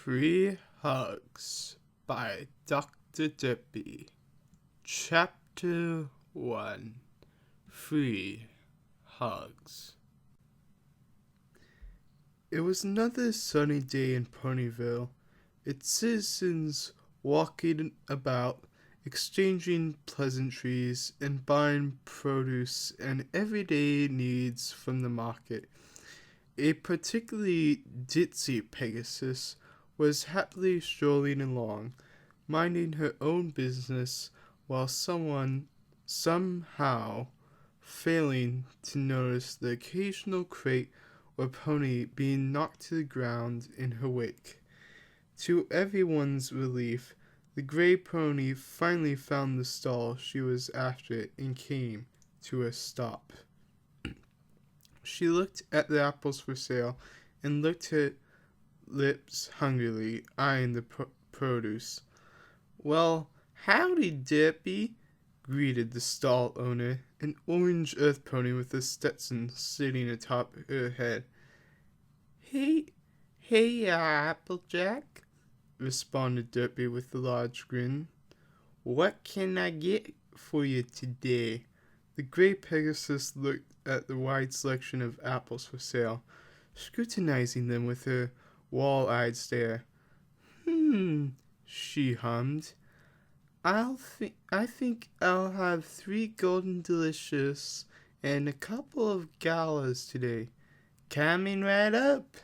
Free Hugs by Dr. Dippy. Chapter 1. Free Hugs. It was another sunny day in Ponyville, its citizens walking about, exchanging pleasantries, and buying produce and everyday needs from the market. A particularly ditzy Pegasus was happily strolling along, minding her own business, while someone, somehow, failing to notice the occasional crate or pony being knocked to the ground in her wake. To everyone's relief, the gray pony finally found the stall she was after and came to a stop. She looked at the apples for sale and licked her lips hungrily, eyeing the produce. "Well, howdy, Dippy," greeted the stall owner, an orange earth pony with a Stetson sitting atop her head. Hey, Applejack," responded Dippy with a large grin. "What can I get for you today?" The gray Pegasus looked at the wide selection of apples for sale, scrutinizing them with her wall-eyed stare. She hummed. I think I'll have 3 Golden Delicious and a couple of galas today. Coming right up."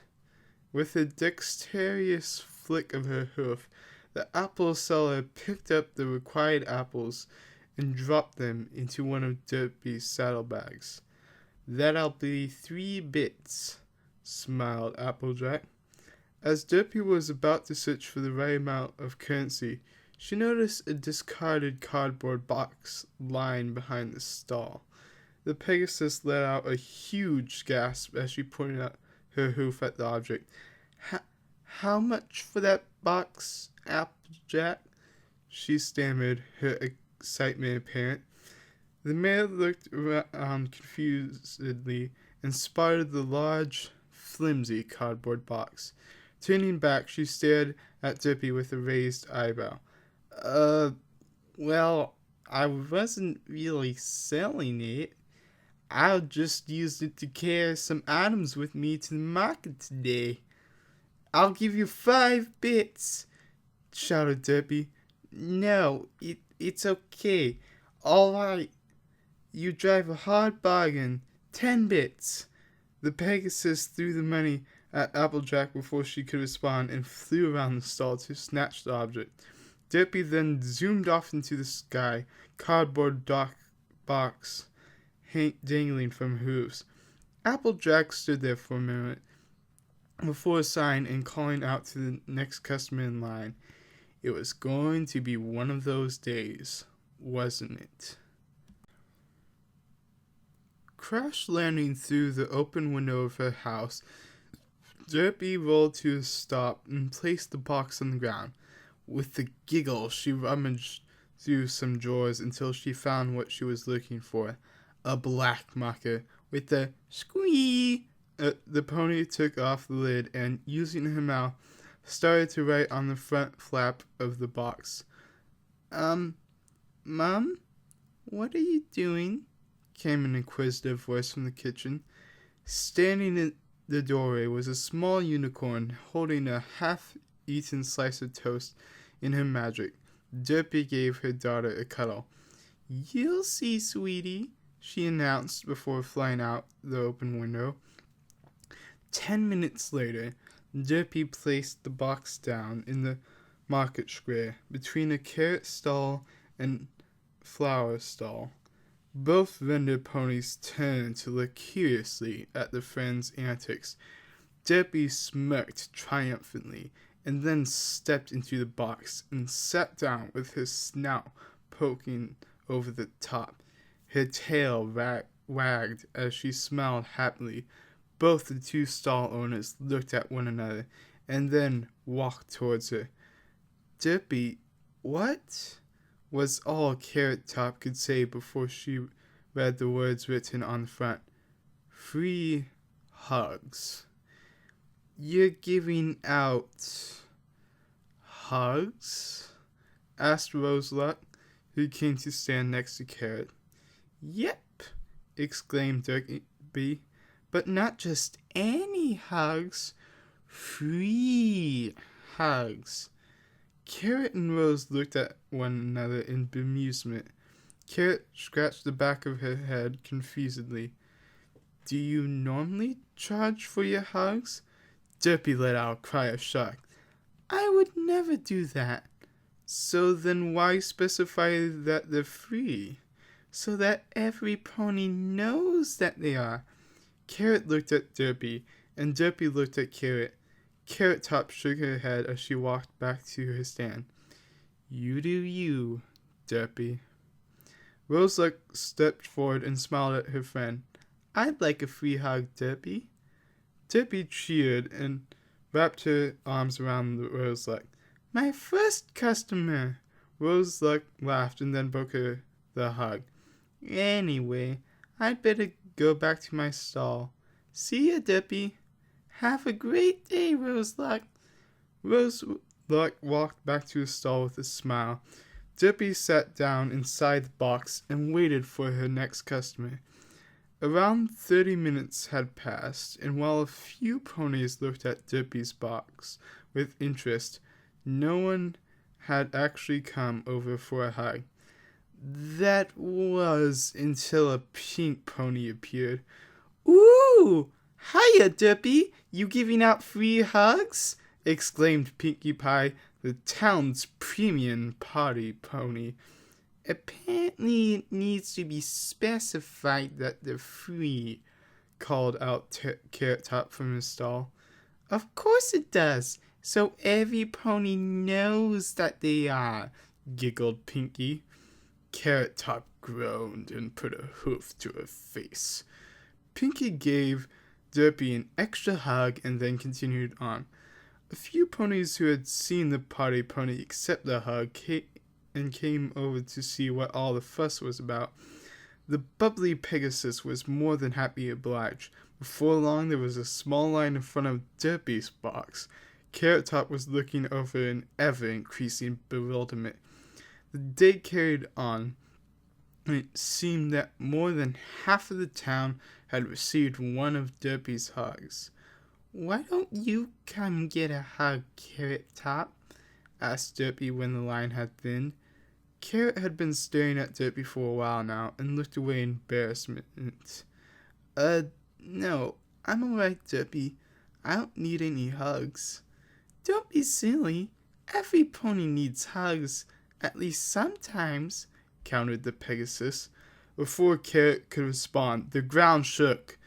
With a dexterous flick of her hoof, the apple seller picked up the required apples and dropped them into one of Derpy's saddlebags. "That'll be 3 bits," smiled Applejack. As Derpy was about to search for the right amount of currency, she noticed a discarded cardboard box lying behind the stall. The Pegasus let out a huge gasp as she pointed out her hoof at the object. How much for that box, Applejack?" she stammered, her excitement apparent. The mare looked around confusedly and spotted the large, flimsy cardboard box. Turning back, she stared at Dippy with a raised eyebrow. Well, I wasn't really selling it. I just used it to carry some items with me to the market today." "I'll give you 5 bits," shouted Dippy. "No, it's okay. All right. You drive a hard bargain. 10 bits. The Pegasus threw the money at Applejack before she could respond and flew around the stall to snatch the object. Dippy then zoomed off into the sky, cardboard box dangling from her hooves. Applejack stood there for a minute before sighing and calling out to the next customer in line. It was going to be one of those days, wasn't it? Crash landing through the open window of her house, Derpy rolled to a stop and placed the box on the ground. With a giggle, she rummaged through some drawers until she found what she was looking for, a black marker. With a squee, the pony took off the lid and, using her mouth, started to write on the front flap of the box. Mom, what are you doing?" came an inquisitive voice from the kitchen. Standing in the doorway was a small unicorn holding a half-eaten slice of toast in her magic. Derpy gave her daughter a cuddle. "You'll see, sweetie," she announced before flying out the open window. 10 minutes later, Derpy placed the box down in the market square between a carrot stall and flower stall. Both vendor ponies turned to look curiously at the friend's antics. Derpy smirked triumphantly and then stepped into the box and sat down with her snout poking over the top. Her tail wagged as she smiled happily. Both the 2 stall owners looked at one another and then walked towards her. "Derpy, what?" was all Carrot Top could say before she read the words written on the front. "Free Hugs." "You're giving out Hugs? Asked Roseluck, who came to stand next to Carrot. Yep, exclaimed Derby, but not just any hugs. Free hugs. Carrot and Rose looked at one another in bemusement. Carrot scratched the back of her head confusedly. Do you normally charge for your hugs? Derby let out a cry of shock. I would never do that. So then why specify that they're free? So that every pony knows that they are. Carrot looked at Derby, and Derby looked at Carrot. Carrot Top shook her head as she walked back to her stand. You do you, Derby. Roseluck stepped forward and smiled at her friend. I'd like a free hug, Derby. Derby cheered and wrapped her arms around Roseluck. My first customer! Roseluck laughed and then broke her the hug. Anyway, I'd better go back to my stall. See ya, Derby. Have a great day, Roseluck. Roseluck walked back to his stall with a smile. Derby sat down inside the box and waited for her next customer. Around 30 minutes had passed, and while a few ponies looked at Derby's box with interest, no one had actually come over for a hug. That was until a pink pony appeared. Ooh! Hiya, Derby! You giving out free hugs? Exclaimed Pinkie Pie, the town's premium party pony. Apparently it needs to be specified that they're free, called out Carrot Top from his stall. Of course it does, so every pony knows that they are, giggled Pinkie. Carrot Top groaned and put a hoof to her face. Pinkie gave Derby an extra hug and then continued on. A few ponies who had seen the party pony accept the hug came over to see what all the fuss was about. The bubbly Pegasus was more than happy to oblige. Before long, there was a small line in front of Derby's box. Carrot Top was looking over in ever-increasing bewilderment. The day carried on, and it seemed that more than half of the town had received one of Derby's hugs. Why don't you come get a hug, Carrot Top? Asked Derby when the line had thinned. Carrot had been staring at Derby for a while now and looked away in embarrassment. No, I'm alright, Derby. I don't need any hugs. Don't be silly. Every pony needs hugs, at least sometimes, countered the Pegasus. Before Carrot could respond, the ground shook.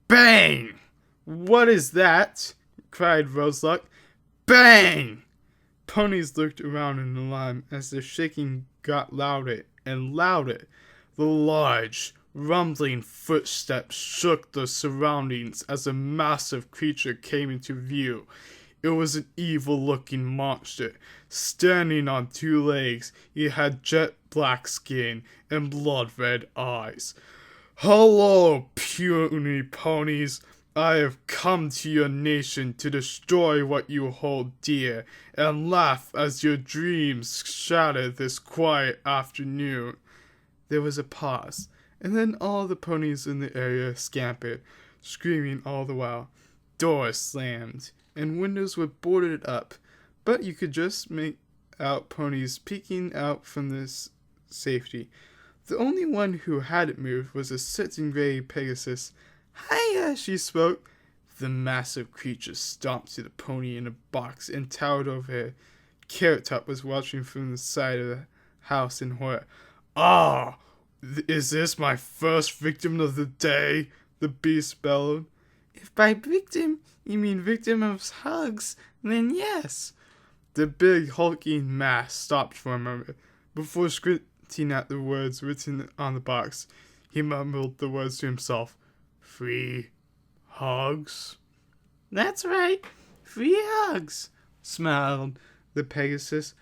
Bang! What is that? Cried Roseluck. Bang! Ponies looked around in alarm as the shaking got louder and louder. The large, rumbling footsteps shook the surroundings as a massive creature came into view. It was an evil-looking monster, standing on two legs. It had jet black skin and blood-red eyes. Hello, puny ponies. I have come to your nation to destroy what you hold dear, and laugh as your dreams shatter this quiet afternoon. There was a pause, and then all the ponies in the area scampered, screaming all the while. Doors slammed, and windows were boarded up, but you could just make out ponies peeking out from this safety. The only one who hadn't moved was a certain gray Pegasus. Hiya, she spoke. The massive creature stomped to the pony in a box and towered over her. Carrot Top was watching from the side of the house in horror. Ah, is this my first victim of the day? The beast bellowed. If by victim you mean victim of hugs, then yes. The big hulking mass stopped for a moment. Before squinting at the words written on the box, he mumbled the words to himself. Free hugs? That's right, free hugs, smiled the Pegasus.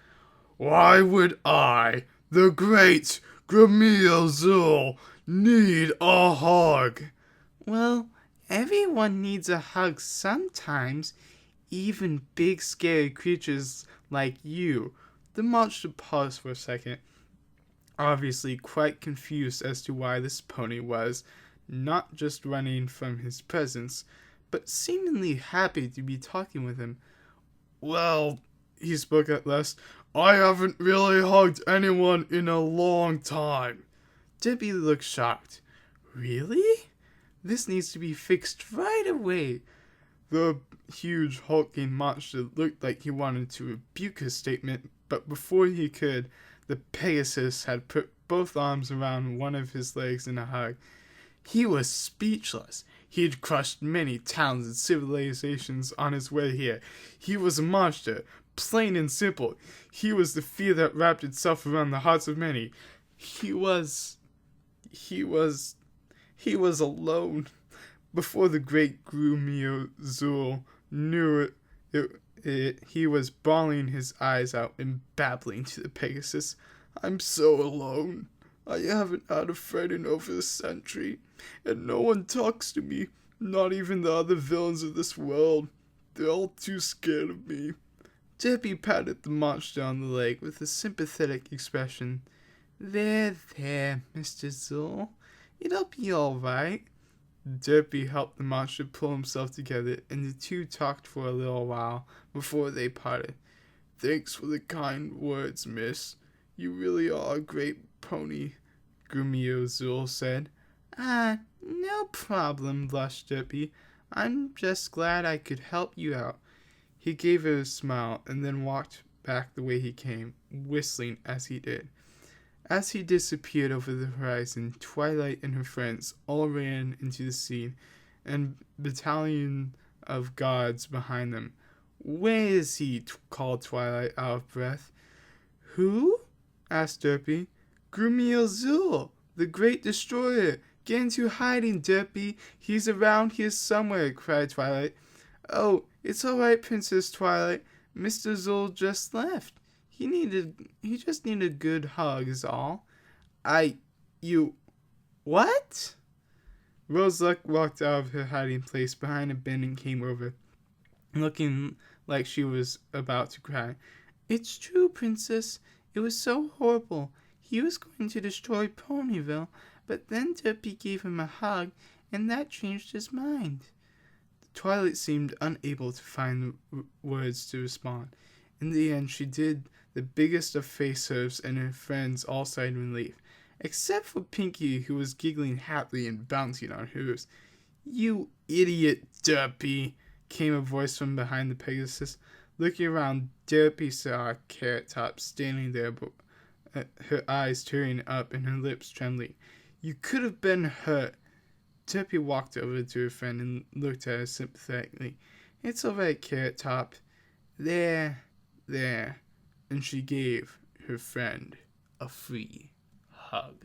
Why would I, the great Gremio need a hug? Well, everyone needs a hug sometimes, even big scary creatures like you. The monster paused for a second, obviously quite confused as to why this pony was not just running from his presence, but seemingly happy to be talking with him. Well, he spoke at last, I haven't really hugged anyone in a long time. Debbie looked shocked. Really? This needs to be fixed right away. The huge hulking monster looked like he wanted to rebuke his statement, but before he could, the Pegasus had put both arms around one of his legs in a hug. He was speechless. He had crushed many towns and civilizations on his way here. He was a monster, plain and simple. He was the fear that wrapped itself around the hearts of many. He was alone. Before the great Grumio Zul knew it, he was bawling his eyes out and babbling to the Pegasus. I'm so alone. I haven't had a friend in over a century, and no one talks to me, not even the other villains of this world. They're all too scared of me. Debbie patted the monster on the leg with a sympathetic expression. There, Mr. Zul. It'll be all right. Debbie helped the monster pull himself together, and the two talked for a little while before they parted. Thanks for the kind words, miss. You really are a great pony, Grumio Zul said. No problem, blushed Debbie. I'm just glad I could help you out. He gave her a smile and then walked back the way he came, whistling as he did. As he disappeared over the horizon, Twilight and her friends all ran into the scene, and a battalion of guards behind them. Where is he? Called Twilight, out of breath. Who? Asked Derpy. Grumio Zul, the great destroyer. Get into hiding, Derpy. He's around here somewhere, cried Twilight. Oh, it's all right, Princess Twilight. Mr. Zul just left. He just needed a good hug is all. What? Roseluck walked out of her hiding place behind a bin and came over, looking like she was about to cry. It's true, Princess. It was so horrible. He was going to destroy Ponyville, but then Derpy gave him a hug, and that changed his mind. Twilight seemed unable to find the words to respond. In the end, she did the biggest of face serves, and her friends all sighed in relief, except for Pinky, who was giggling happily and bouncing on hers. You idiot, Derpy, came a voice from behind the Pegasus. Looking around, Derpy saw Carrot Top standing there, her eyes tearing up and her lips trembling. You could have been hurt. Derpy walked over to her friend and looked at her sympathetically. It's all right, Carrot Top. There. And she gave her friend a free hug.